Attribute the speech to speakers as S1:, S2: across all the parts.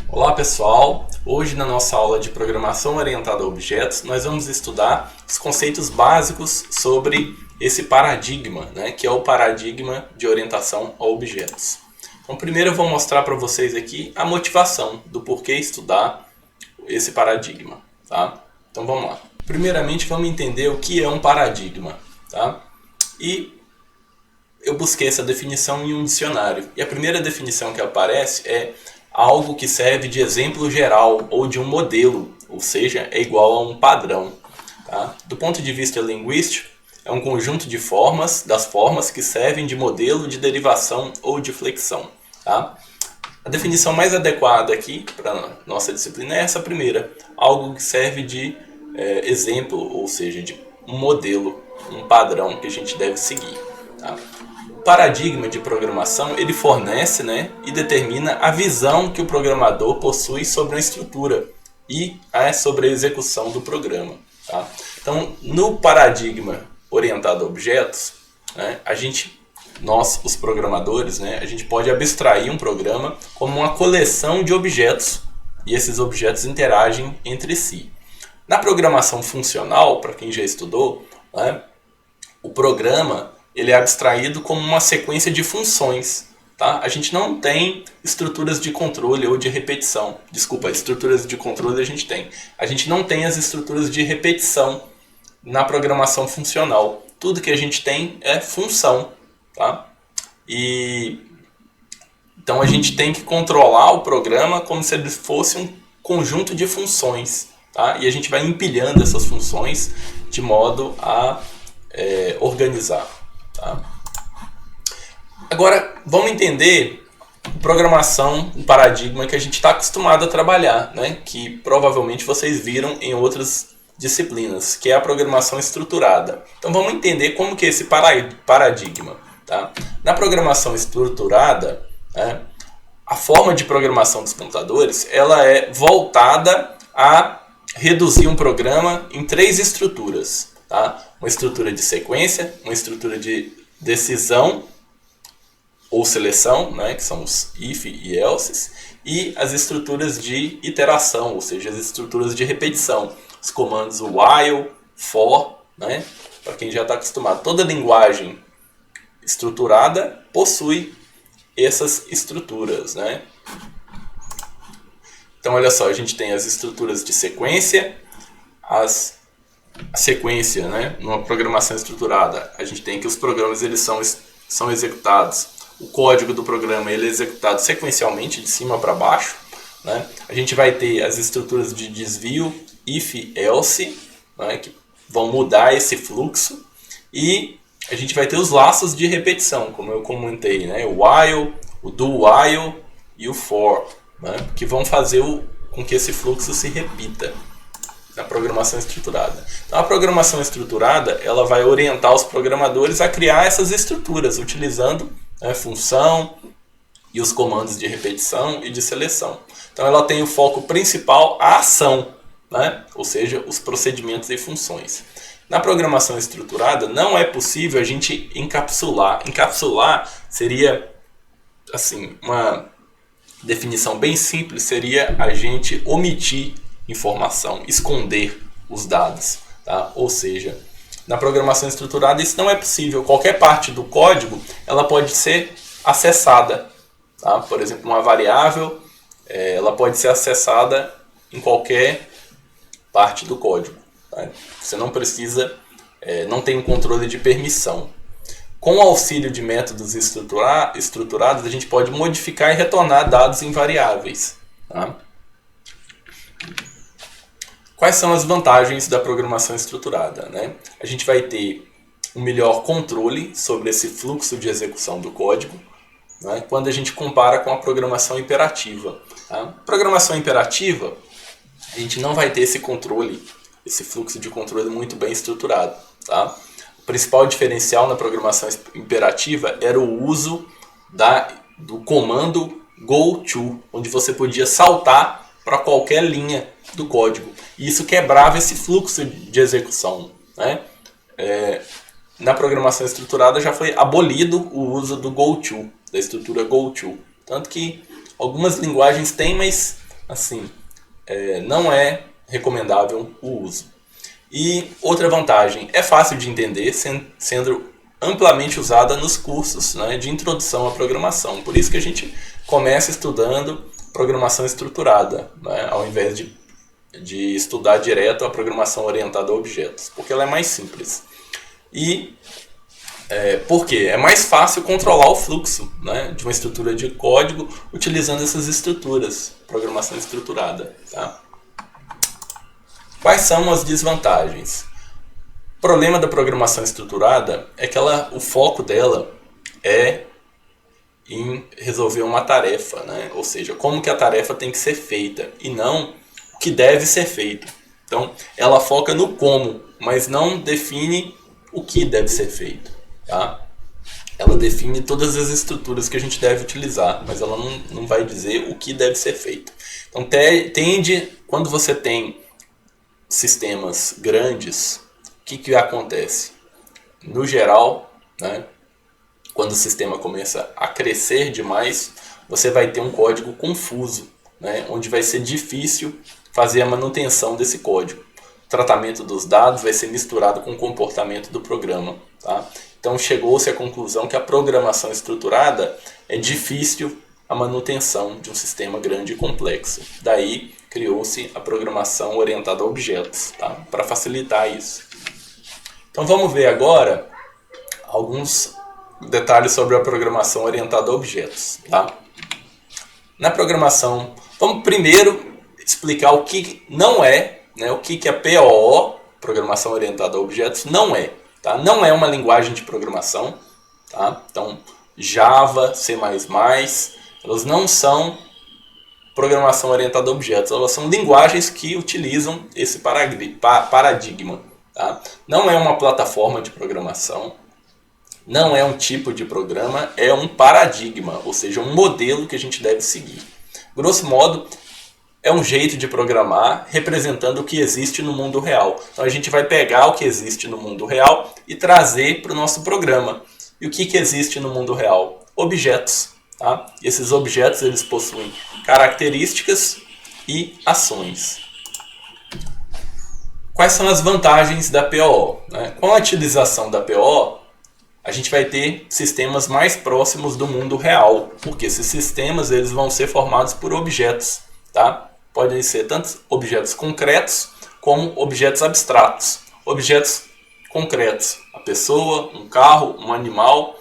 S1: Olá pessoal, hoje na nossa aula de programação orientada a objetos nós vamos estudar os conceitos básicos sobre esse paradigma, que é o paradigma de orientação a objetos. Então primeiro eu vou mostrar para vocês aqui a motivação do porquê estudar esse paradigma. Tá? Então vamos lá. Primeiramente vamos entender o que é um paradigma. Tá? E eu busquei essa definição em um dicionário. E a primeira definição que aparece é algo que serve de exemplo geral ou de um modelo, ou seja, é igual a um padrão. Tá? Do ponto de vista linguístico, é um conjunto de formas, das formas que servem de modelo de derivação ou de flexão. Tá? A definição mais adequada aqui para a nossa disciplina é essa primeira, algo que serve de exemplo, ou seja, de um modelo, um padrão que a gente deve seguir. Tá? O paradigma de programação ele fornece e determina a visão que o programador possui sobre a estrutura e sobre a execução do programa. Tá? Então, no paradigma orientado a objetos, nós, os programadores, a gente pode abstrair um programa como uma coleção de objetos e esses objetos interagem entre si. Na programação funcional, para quem já estudou, o programa ele é abstraído como uma sequência de funções. Tá? A gente não tem estruturas de controle ou de repetição. Desculpa, estruturas de controle a gente tem. A gente não tem as estruturas de repetição na programação funcional. Tudo que a gente tem é função. Tá? Então a gente tem que controlar o programa como se ele fosse um conjunto de funções. Tá? E a gente vai empilhando essas funções de modo a organizar. Tá? Agora vamos entender programação, um paradigma que a gente está acostumado a trabalhar, que provavelmente vocês viram em outras disciplinas, que é a programação estruturada. Então vamos entender como que é esse paradigma. Tá? Na programação estruturada, a forma de programação dos computadores ela é voltada a reduzir um programa em 3 estruturas. Tá? Uma estrutura de sequência, uma estrutura de decisão ou seleção, que são os if e else, e as estruturas de iteração, ou seja, as estruturas de repetição, os comandos while, for, para quem já está acostumado. Toda linguagem estruturada possui essas estruturas. Então olha só, a gente tem as estruturas de sequência, a sequência, numa programação estruturada, a gente tem que os programas eles são executados, o código do programa ele é executado sequencialmente, de cima para baixo. A gente vai ter as estruturas de desvio, if, else, que vão mudar esse fluxo, e a gente vai ter os laços de repetição, como eu comentei, o while, o do while e o for, que vão fazer com que esse fluxo se repita na programação estruturada. Então a programação estruturada ela vai orientar os programadores a criar essas estruturas, utilizando função e os comandos de repetição e de seleção. Então ela tem o foco principal a ação, ou seja, os procedimentos e funções. Na programação estruturada não é possível a gente encapsular. Encapsular seria, assim, uma definição bem simples, seria a gente omitir informação, esconder os dados. Tá? Ou seja, na programação estruturada isso não é possível. Qualquer parte do código ela pode ser acessada. Tá? Por exemplo, uma variável ela pode ser acessada em qualquer parte do código. Tá? Você não precisa, não tem um controle de permissão. Com o auxílio de métodos estruturados, a gente pode modificar e retornar dados em variáveis. Tá? Quais são as vantagens da programação estruturada? A gente vai ter um melhor controle sobre esse fluxo de execução do código, quando a gente compara com a programação imperativa. Tá? Programação imperativa, a gente não vai ter esse controle, esse fluxo de controle muito bem estruturado. Tá? O principal diferencial na programação imperativa era o uso do comando goTo, onde você podia saltar para qualquer linha do código. E isso quebrava esse fluxo de execução. na programação estruturada já foi abolido o uso do GoTo, da estrutura GoTo. Tanto que algumas linguagens têm, mas assim, não é recomendável o uso. E outra vantagem, é fácil de entender, sendo amplamente usada nos cursos, né, de introdução à programação. Por isso que a gente começa estudando programação estruturada, né, ao invés de estudar direto a programação orientada a objetos, porque ela é mais simples. E por quê? É mais fácil controlar o fluxo, né, de uma estrutura de código utilizando essas estruturas, programação estruturada. Tá? Quais são as desvantagens? O problema da programação estruturada é que o foco dela é em resolver uma tarefa, né? Ou seja, como que a tarefa tem que ser feita e não o que deve ser feito. Então, ela foca no como, mas não define o que deve ser feito. Tá? Ela define todas as estruturas que a gente deve utilizar, mas ela não vai dizer o que deve ser feito. Então, quando você tem sistemas grandes, o que acontece? No geral, né, quando o sistema começa a crescer demais, você vai ter um código confuso, né, onde vai ser difícil fazer a manutenção desse código. O tratamento dos dados vai ser misturado com o comportamento do programa. Tá? Então chegou-se à conclusão que a programação estruturada é difícil a manutenção de um sistema grande e complexo. Daí criou-se a programação orientada a objetos, tá? Para facilitar isso. Então vamos ver agora alguns detalhes sobre a programação orientada a objetos. Tá? Na programação, vamos primeiro explicar o que não é, né, o que a POO, Programação Orientada a Objetos, não é. Tá? Não é uma linguagem de programação. Tá? Então, Java, C++, elas não são programação orientada a objetos. Elas são linguagens que utilizam esse paradigma. Tá? Não é uma plataforma de programação. Não é um tipo de programa. É um paradigma, ou seja, um modelo que a gente deve seguir. Grosso modo, é um jeito de programar representando o que existe no mundo real. Então a gente vai pegar o que existe no mundo real e trazer para o nosso programa. E o que existe no mundo real? Objetos. Tá? E esses objetos eles possuem características e ações. Quais são as vantagens da POO? Né? Com a utilização da POO, a gente vai ter sistemas mais próximos do mundo real, porque esses sistemas eles vão ser formados por objetos. Tá? Podem ser tanto objetos concretos como objetos abstratos. Objetos concretos, a pessoa, um carro, um animal.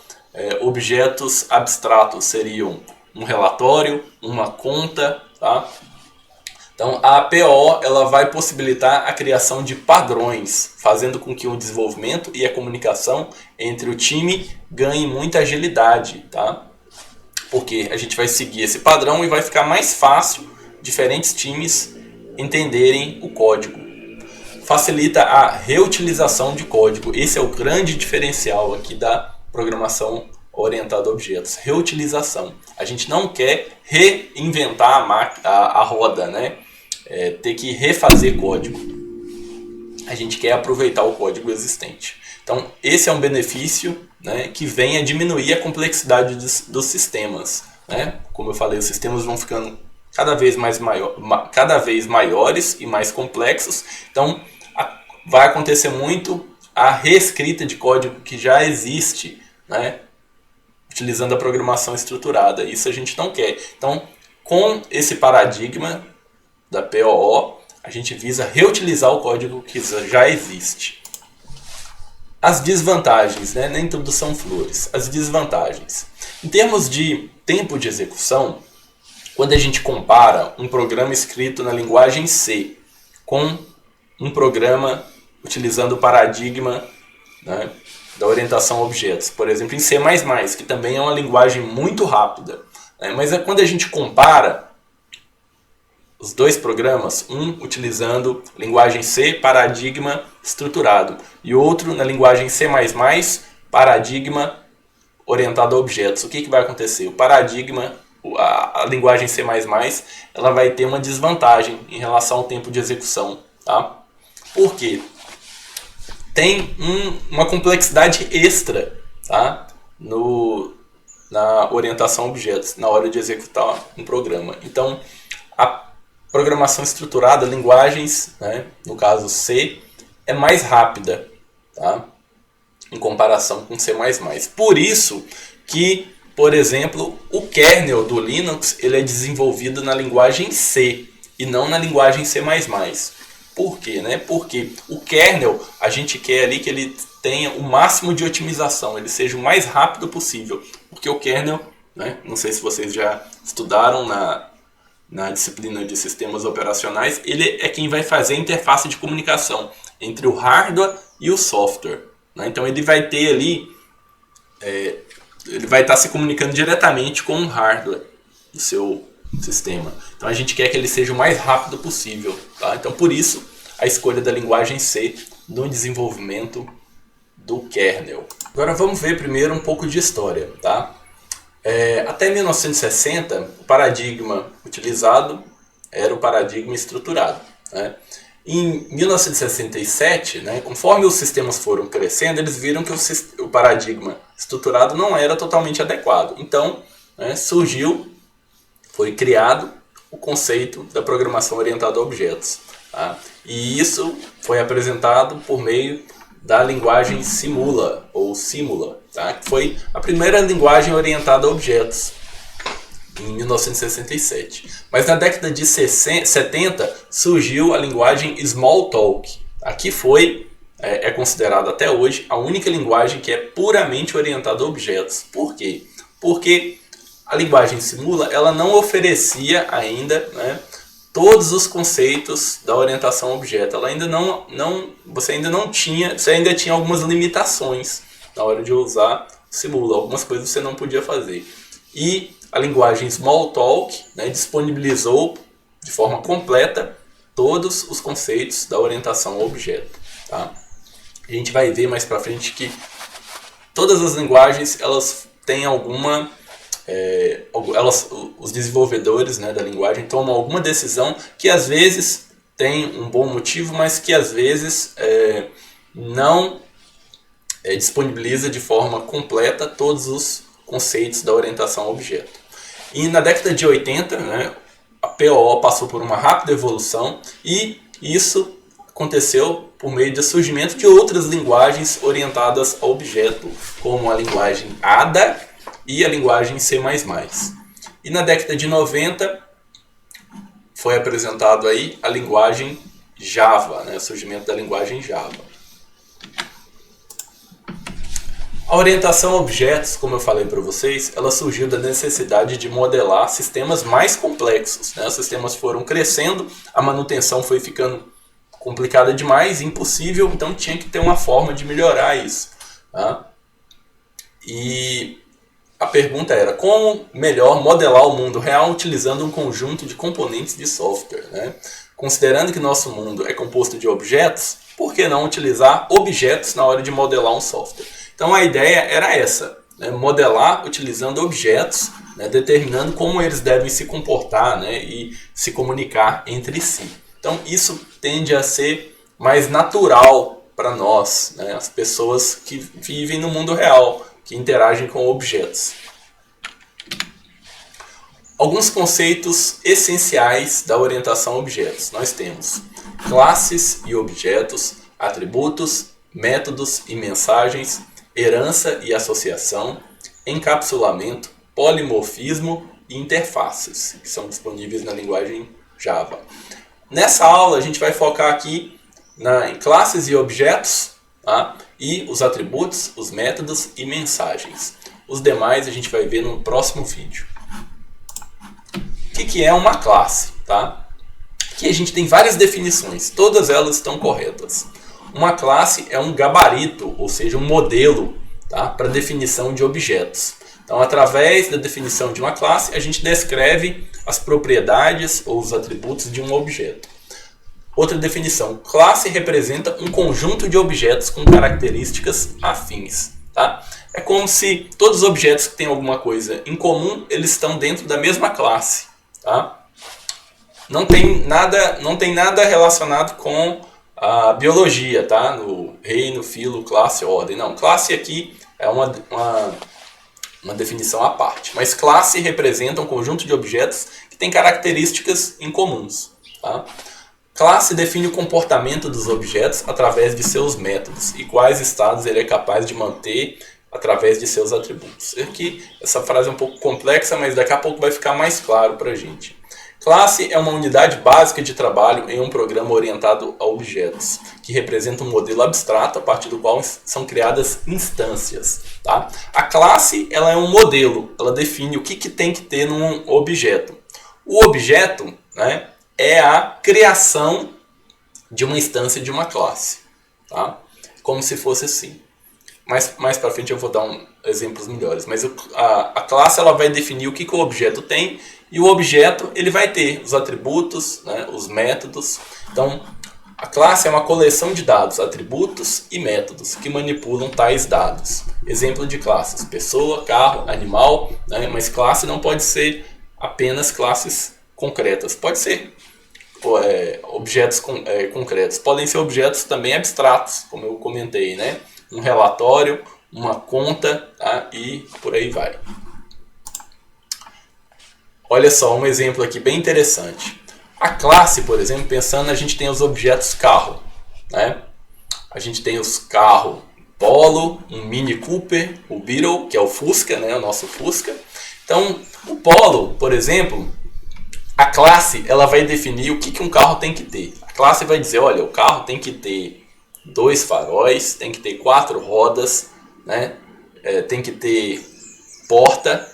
S1: Objetos abstratos seriam um relatório, uma conta. Tá? Então a POO ela vai possibilitar a criação de padrões, fazendo com que o desenvolvimento e a comunicação entre o time ganhe muita agilidade. Tá? Porque a gente vai seguir esse padrão e vai ficar mais fácil diferentes times entenderem o código. Facilita a reutilização de código. Esse é o grande diferencial aqui da programação orientada a objetos. Reutilização. A gente não quer reinventar a roda, né? Ter que refazer código. A gente quer aproveitar o código existente. Então, esse é um benefício, né, que vem a diminuir a complexidade dos sistemas. Né? Como eu falei, os sistemas vão ficando cada vez maiores e mais complexos. Então, vai acontecer muito a reescrita de código que já existe, né, utilizando a programação estruturada. Isso a gente não quer. Então, com esse paradigma da POO, a gente visa reutilizar o código que já existe. As desvantagens, né? Nem tudo são flores. As desvantagens. Em termos de tempo de execução, quando a gente compara um programa escrito na linguagem C com um programa utilizando o paradigma, né, da orientação a objetos, por exemplo, em C++, que também é uma linguagem muito rápida, né, mas quando a gente compara os dois programas, um utilizando linguagem C, paradigma estruturado, e outro na linguagem C++, paradigma orientado a objetos, o que vai acontecer? O paradigma, a linguagem C++, ela vai ter uma desvantagem em relação ao tempo de execução. Tá? Por quê? tem uma complexidade extra, tá? Na orientação a objetos, na hora de executar um programa. Então, a programação estruturada, linguagens, né, no caso C, é mais rápida, tá? Em comparação com C++. Por isso que, por exemplo, o kernel do Linux ele é desenvolvido na linguagem C e não na linguagem C++. Por quê? Né? Porque o kernel, a gente quer ali que ele tenha o máximo de otimização, ele seja o mais rápido possível. Porque o kernel, né, não sei se vocês já estudaram na disciplina de sistemas operacionais, ele é quem vai fazer a interface de comunicação entre o hardware e o software. Né? Então ele vai ter ali, ele vai estar se comunicando diretamente com o hardware do seu sistema. Então a gente quer que ele seja o mais rápido possível. Tá? Então por isso a escolha da linguagem C no desenvolvimento do kernel. Agora vamos ver primeiro um pouco de história. Tá? Até 1960 o paradigma utilizado era o paradigma estruturado. Né? Em 1967, né, conforme os sistemas foram crescendo, eles viram que o paradigma estruturado não era totalmente adequado. Então, né, foi criado o conceito da programação orientada a objetos. Tá? E isso foi apresentado por meio da linguagem Simula, ou Simula, tá? Que foi a primeira linguagem orientada a objetos, em 1967. Mas na década de 70 surgiu a linguagem Smalltalk. Aqui é considerada até hoje a única linguagem que é puramente orientada a objetos. Por quê? Porque a linguagem Simula ela não oferecia ainda, né, todos os conceitos da orientação a objeto. Ela ainda você ainda tinha algumas limitações na hora de usar Simula. Algumas coisas você não podia fazer. E a linguagem Smalltalk, né, disponibilizou de forma completa todos os conceitos da orientação ao objeto. Tá? A gente vai ver mais para frente que todas as linguagens elas têm os desenvolvedores, né, da linguagem tomam alguma decisão que às vezes tem um bom motivo, mas que às vezes não disponibiliza de forma completa todos os conceitos da orientação ao objeto. E na década de 80, né, a POO passou por uma rápida evolução e isso aconteceu por meio do surgimento de outras linguagens orientadas ao objeto, como a linguagem Ada e a linguagem C++. E na década de 90 foi apresentado aí a linguagem Java, né, o surgimento da linguagem Java. A orientação a objetos, como eu falei para vocês, ela surgiu da necessidade de modelar sistemas mais complexos. Né? Os sistemas foram crescendo, a manutenção foi ficando complicada demais, impossível, então tinha que ter uma forma de melhorar isso. Tá? E a pergunta era, como melhor modelar o mundo real utilizando um conjunto de componentes de software? Né? Considerando que nosso mundo é composto de objetos, por que não utilizar objetos na hora de modelar um software? Então a ideia era essa, né? Modelar utilizando objetos, né? Determinando como eles devem se comportar, né? E se comunicar entre si. Então isso tende a ser mais natural para nós, né? As pessoas que vivem no mundo real, que interagem com objetos. Alguns conceitos essenciais da orientação a objetos. Nós temos classes e objetos, atributos, métodos e mensagens, herança e associação, encapsulamento, polimorfismo e interfaces, que são disponíveis na linguagem Java. Nessa aula a gente vai focar aqui em classes e objetos, tá? E os atributos, os métodos e mensagens. Os demais a gente vai ver no próximo vídeo. O que é uma classe? Tá? Aqui a gente tem várias definições, todas elas estão corretas. Uma classe é um gabarito, ou seja, um modelo, tá, para definição de objetos. Então, através da definição de uma classe, a gente descreve as propriedades ou os atributos de um objeto. Outra definição, classe representa um conjunto de objetos com características afins. Tá? É como se todos os objetos que têm alguma coisa em comum, eles estão dentro da mesma classe. Tá? Não tem nada relacionado com a biologia, tá? No reino, filo, classe, ordem. Não, classe aqui é uma definição à parte. Mas classe representa um conjunto de objetos que tem características incomuns, tá? Classe define o comportamento dos objetos através de seus métodos e quais estados ele é capaz de manter através de seus atributos. Aqui, essa frase é um pouco complexa, mas daqui a pouco vai ficar mais claro para a gente. Classe é uma unidade básica de trabalho em um programa orientado a objetos, que representa um modelo abstrato a partir do qual são criadas instâncias. Tá? A classe ela é um modelo, ela define o que tem que ter num objeto. O objeto, né, é a criação de uma instância de uma classe. Tá? Como se fosse assim. Mais para frente eu vou dar exemplos melhores. Mas a classe ela vai definir o que o objeto tem. E o objeto ele vai ter os atributos, né, os métodos. Então, a classe é uma coleção de dados, atributos e métodos que manipulam tais dados. Exemplo de classes: pessoa, carro, animal. Né, mas classe não pode ser apenas classes concretas. Pode ser objetos concretos. Podem ser objetos também abstratos, como eu comentei, né? Um relatório, uma conta, tá? E por aí vai. Olha só, um exemplo aqui bem interessante. A classe, por exemplo, pensando, a gente tem os objetos carro, né? A gente tem os carro Polo, um Mini Cooper, o Beetle, que é o Fusca, né? O nosso Fusca. Então, o Polo, por exemplo, a classe ela vai definir o que um carro tem que ter. A classe vai dizer, olha, o carro tem que ter 2 faróis, tem que ter 4 rodas, né? Tem que ter porta.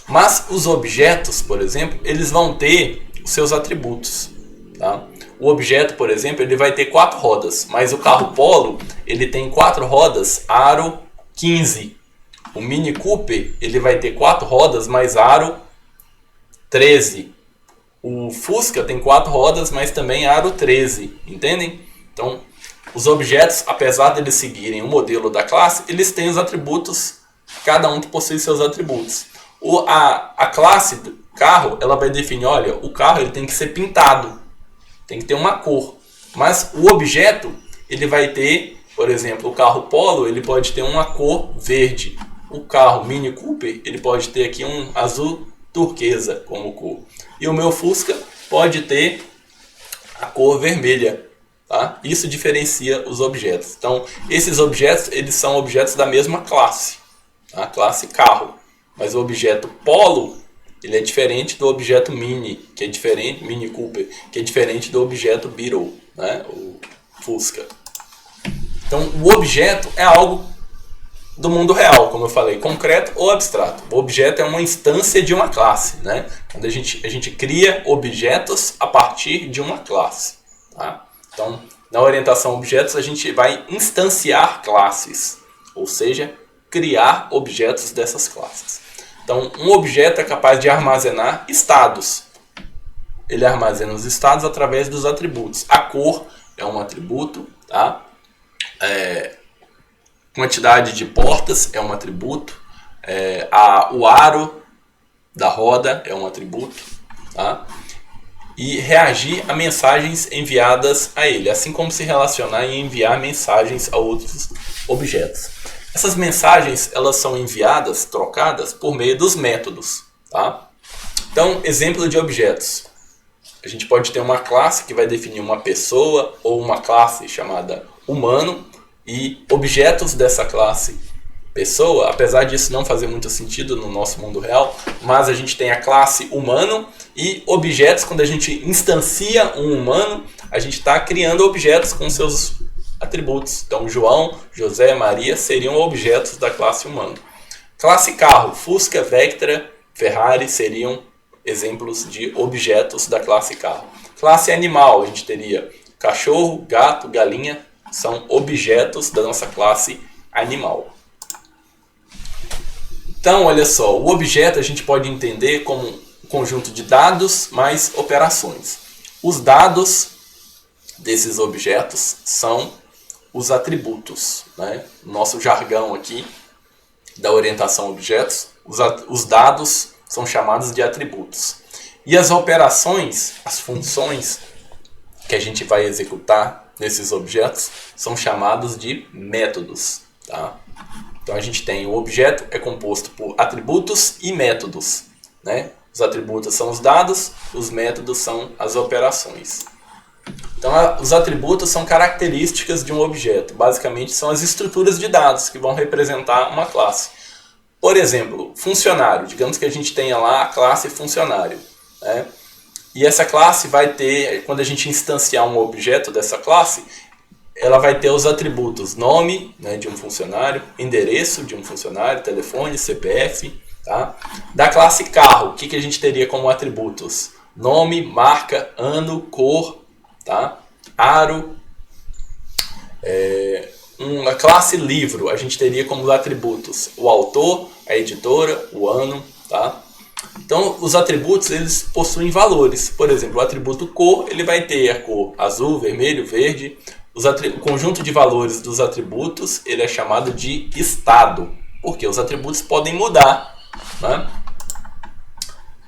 S1: Mas os objetos, por exemplo, eles vão ter os seus atributos. Tá? O objeto, por exemplo, ele vai ter 4 rodas, mas o carro Polo ele tem 4 rodas, aro 15. O Mini Cooper ele vai ter 4 rodas, mas aro 13. O Fusca tem 4 rodas, mas também aro 13. Entendem? Então, os objetos, apesar de eles seguirem o modelo da classe, eles têm os atributos, cada um possui seus atributos. A classe do carro, ela vai definir, olha, o carro ele tem que ser pintado, tem que ter uma cor. Mas o objeto, ele vai ter, por exemplo, o carro Polo, ele pode ter uma cor verde. O carro Mini Cooper, ele pode ter aqui um azul turquesa como cor. E o meu Fusca pode ter a cor vermelha. Tá? Isso diferencia os objetos. Então, esses objetos eles são objetos da mesma classe, a classe carro. Mas o objeto Polo ele é diferente do objeto Mini, que é diferente, Mini Cooper, que é diferente do objeto Beetle, né? O Fusca. Então, o objeto é algo do mundo real, como eu falei, concreto ou abstrato. O objeto é uma instância de uma classe, né? Quando a gente cria objetos a partir de uma classe, tá? Então, na orientação a objetos, a gente vai instanciar classes, ou seja, criar objetos dessas classes. Então, um objeto é capaz de armazenar estados. Ele armazena os estados através dos atributos. A cor é um atributo, tá? Quantidade de portas é um atributo. O aro da roda é um atributo, tá? E reagir a mensagens enviadas a ele, assim como se relacionar e enviar mensagens a outros objetos. Essas mensagens elas são enviadas, trocadas, por meio dos métodos. Tá? Então, exemplo de objetos. A gente pode ter uma classe que vai definir uma pessoa ou uma classe chamada humano e objetos dessa classe pessoa, apesar disso não fazer muito sentido no nosso mundo real, mas a gente tem a classe humano e objetos. Quando a gente instancia um humano, a gente está criando objetos com seus atributos. Então, João, José, Maria seriam objetos da classe humano. Classe carro, Fusca, Vectra, Ferrari seriam exemplos de objetos da classe carro. Classe animal, a gente teria cachorro, gato, galinha, são objetos da nossa classe animal. Então, olha só, o objeto a gente pode entender como um conjunto de dados mais operações. Os dados desses objetos são os atributos, né? Nosso jargão aqui da orientação a objetos, os dados são chamados de atributos. E as operações, as funções que a gente vai executar nesses objetos são chamados de métodos, tá? Então a gente tem o objeto é composto por atributos e métodos, né? Os atributos são os dados, os métodos são as operações. Então os atributos são características de um objeto, basicamente são as estruturas de dados que vão representar uma classe. Por exemplo, funcionário, digamos que a gente tenha lá a classe funcionário, né? E essa classe vai ter, quando a gente instanciar um objeto dessa classe, ela vai ter os atributos nome, né, de um funcionário, endereço de um funcionário, telefone, CPF. Tá? Da classe carro, o que a gente teria como atributos? Nome, marca, ano, cor, tá? Aro. Uma classe livro, a gente teria como atributos o autor, a editora, o ano. Tá? Então, os atributos eles possuem valores. Por exemplo, o atributo cor ele vai ter a cor azul, vermelho, verde. O conjunto de valores dos atributos ele é chamado de estado, porque os atributos podem mudar, né?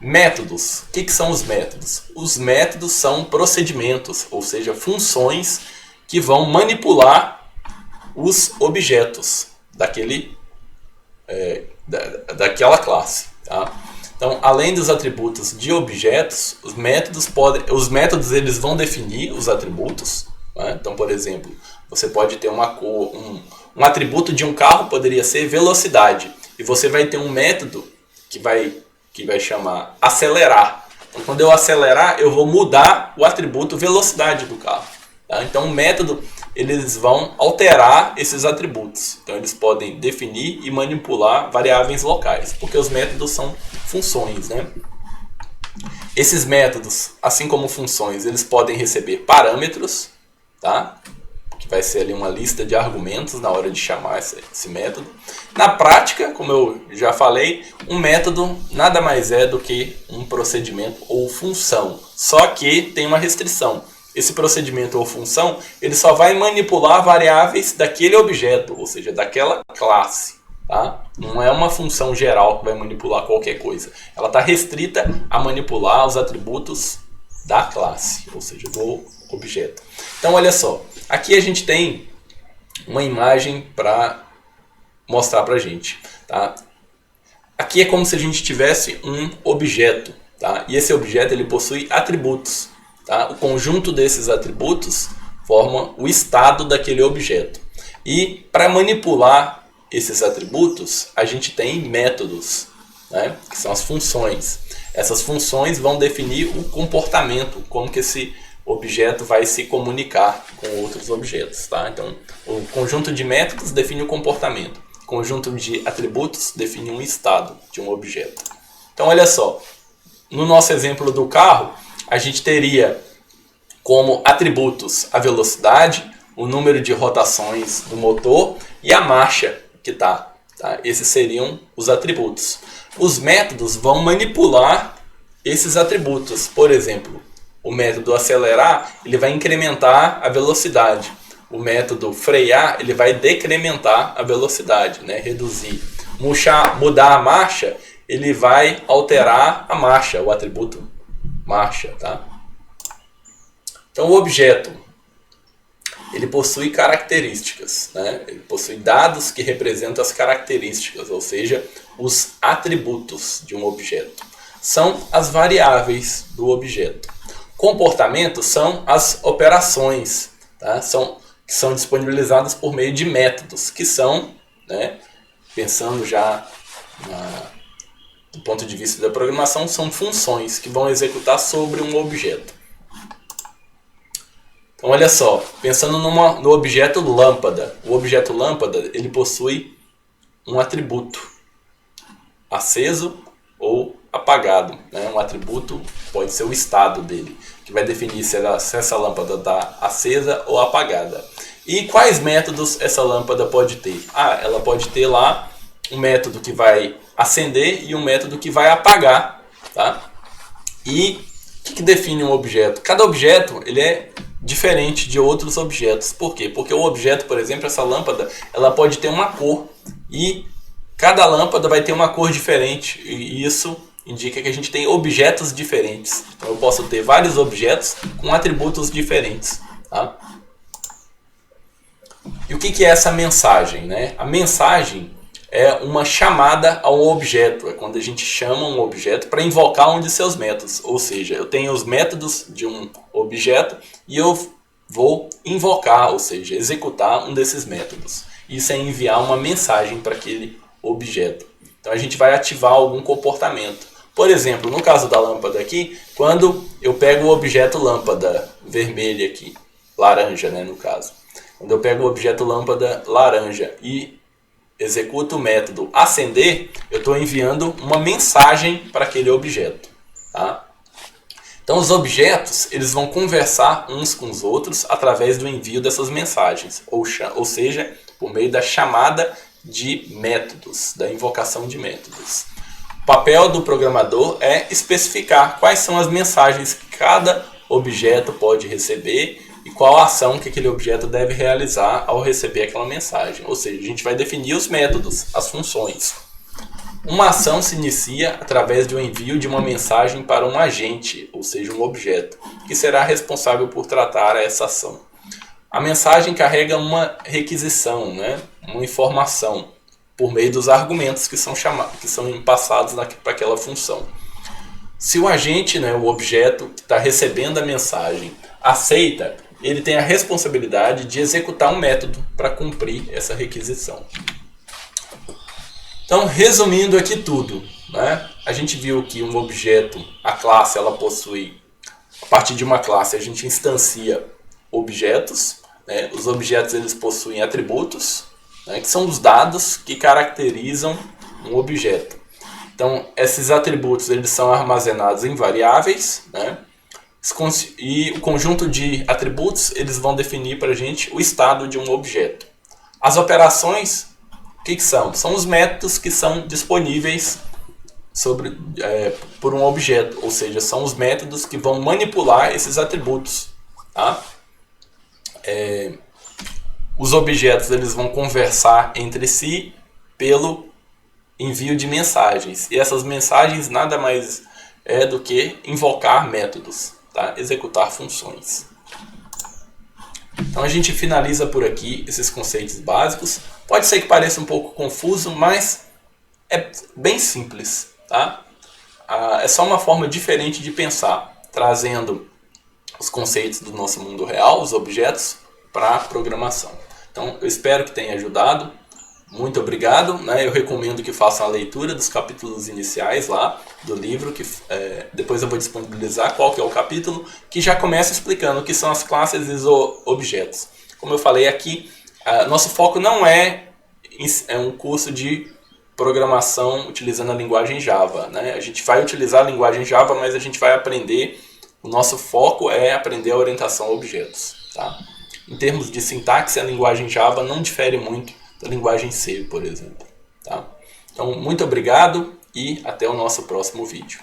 S1: Métodos. O que são os métodos? Os métodos são procedimentos, ou seja, funções que vão manipular os objetos daquela classe. Tá? Então, além dos atributos de objetos, os métodos eles vão definir os atributos. Né? Então, por exemplo, você pode ter uma cor, um atributo de um carro poderia ser velocidade. E você vai ter um método que vai chamar acelerar. Então, quando eu acelerar, eu vou mudar o atributo velocidade do carro. Tá? Então, o método, eles vão alterar esses atributos. Então, eles podem definir e manipular variáveis locais, porque os métodos são funções, né? Esses métodos, assim como funções, eles podem receber parâmetros, tá? Que vai ser ali uma lista de argumentos na hora de chamar esse método. Na prática, como eu já falei, um método nada mais é do que um procedimento ou função. Só que tem uma restrição. Esse procedimento ou função, ele só vai manipular variáveis daquele objeto, ou seja, daquela classe. Tá? Não é uma função geral que vai manipular qualquer coisa. Ela está restrita a manipular os atributos da classe, ou seja, do objeto. Então, olha só. Aqui a gente tem uma imagem para mostrar para a gente. Tá? Aqui é como se a gente tivesse um objeto. Tá? E esse objeto ele possui atributos. Tá? O conjunto desses atributos forma o estado daquele objeto. E para manipular esses atributos, a gente tem métodos, né? Que são as funções. Essas funções vão definir o comportamento, como que esse objeto vai se comunicar com outros objetos. Tá? Então, o conjunto de métodos define o comportamento. O conjunto de atributos define um estado de um objeto. Então, olha só. No nosso exemplo do carro, a gente teria como atributos a velocidade, o número de rotações do motor e a marcha que tá. Esses seriam os atributos. Os métodos vão manipular esses atributos. Por exemplo, o método acelerar ele vai incrementar a velocidade. O método frear ele vai decrementar a velocidade, né? Reduzir. Mudar a marcha ele vai alterar a marcha, o atributo marcha. Tá? Então o objeto ele possui características, né? Ele possui dados que representam as características, ou seja, os atributos de um objeto. São as variáveis do objeto. Comportamento são as operações, tá? Que são disponibilizadas por meio de métodos, que são, né, pensando já do ponto de vista da programação, são funções que vão executar sobre um objeto. Então, olha só, pensando no objeto lâmpada. O objeto lâmpada ele possui um atributo, aceso ou apagado. Né? Um atributo pode ser o estado dele, que vai definir se essa lâmpada está acesa ou apagada. E quais métodos essa lâmpada pode ter? Ela pode ter lá um método que vai acender e um método que vai apagar. Tá? E o que define um objeto? Cada objeto ele é diferente de outros objetos. Por quê? Porque o objeto, por exemplo, essa lâmpada, ela pode ter uma cor. E cada lâmpada vai ter uma cor diferente. E isso indica que a gente tem objetos diferentes. Então eu posso ter vários objetos com atributos diferentes. Tá? E o que é essa mensagem, né? A mensagem é uma chamada a um objeto, é quando a gente chama um objeto para invocar um de seus métodos. Ou seja, eu tenho os métodos de um objeto e eu vou invocar, ou seja, executar um desses métodos. Isso é enviar uma mensagem para aquele objeto. Então a gente vai ativar algum comportamento. Por exemplo, no caso da lâmpada aqui, quando eu pego o objeto lâmpada vermelha aqui, laranja, né, no caso. Quando eu pego o objeto lâmpada laranja e executo o método acender, eu estou enviando uma mensagem para aquele objeto. Tá? Então os objetos eles vão conversar uns com os outros através do envio dessas mensagens, ou seja, por meio da chamada de métodos, da invocação de métodos. O papel do programador é especificar quais são as mensagens que cada objeto pode receber e qual a ação que aquele objeto deve realizar ao receber aquela mensagem. Ou seja, a gente vai definir os métodos, as funções. Uma ação se inicia através do envio de uma mensagem para um agente, ou seja, um objeto, que será responsável por tratar essa ação. A mensagem carrega uma requisição, né? Uma informação, por meio dos argumentos que são passados para aquela função. Se o agente, né, o objeto que está recebendo a mensagem, aceita, ele tem a responsabilidade de executar um método para cumprir essa requisição. Então, resumindo aqui tudo, né, a gente viu que um objeto, a classe, ela possui, a partir de uma classe, a gente instancia objetos, né, os objetos eles possuem atributos, né, que são os dados que caracterizam um objeto. Então, esses atributos eles são armazenados em variáveis, né, e o conjunto de atributos eles vão definir para a gente o estado de um objeto. As operações, o que são? São os métodos que são disponíveis por um objeto, ou seja, são os métodos que vão manipular esses atributos. Tá? Os objetos eles vão conversar entre si pelo envio de mensagens. E essas mensagens nada mais é do que invocar métodos, tá? Executar funções. Então a gente finaliza por aqui esses conceitos básicos. Pode ser que pareça um pouco confuso, mas é bem simples. Tá? É só uma forma diferente de pensar, trazendo os conceitos do nosso mundo real, os objetos, para a programação. Então eu espero que tenha ajudado. Muito obrigado, né? Eu recomendo que façam a leitura dos capítulos iniciais lá do livro, que depois eu vou disponibilizar qual que é o capítulo, que já começa explicando o que são as classes e os objetos. Como eu falei aqui, nosso foco não é um curso de programação utilizando a linguagem Java, né? A gente vai utilizar a linguagem Java, mas a gente vai aprender, o nosso foco é aprender a orientação a objetos. Tá? Em termos de sintaxe, a linguagem Java não difere muito da linguagem C, por exemplo. Tá? Então, muito obrigado e até o nosso próximo vídeo.